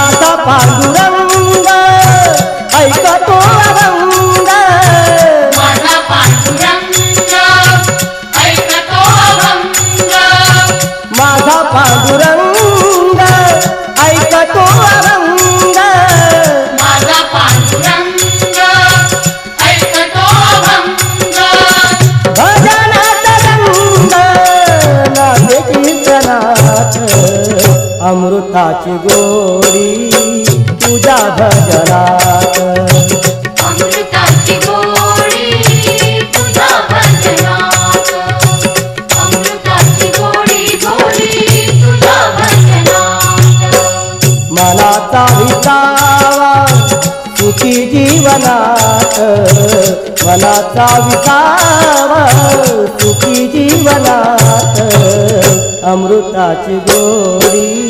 माझा पांडुरंग ऐकतो अभंग, माझा पांडुरंग ऐकतो अभंग, माझा पांडुरंग ऐकतो अभंग, माझा पांडुरंग ऐकतो अभंग. भजनात रंग नामे कीर्तनात, अमृताची गोडी तुझ्या भजनात, अमृताची गोडी तुझ्या भजनात, अमृताची गोडी गोडी तुझ्या भजनात. मनाचा विसावा सुखी जीवनात, मनाचा विसावा सुखी जीवनात, अमृताची गोडी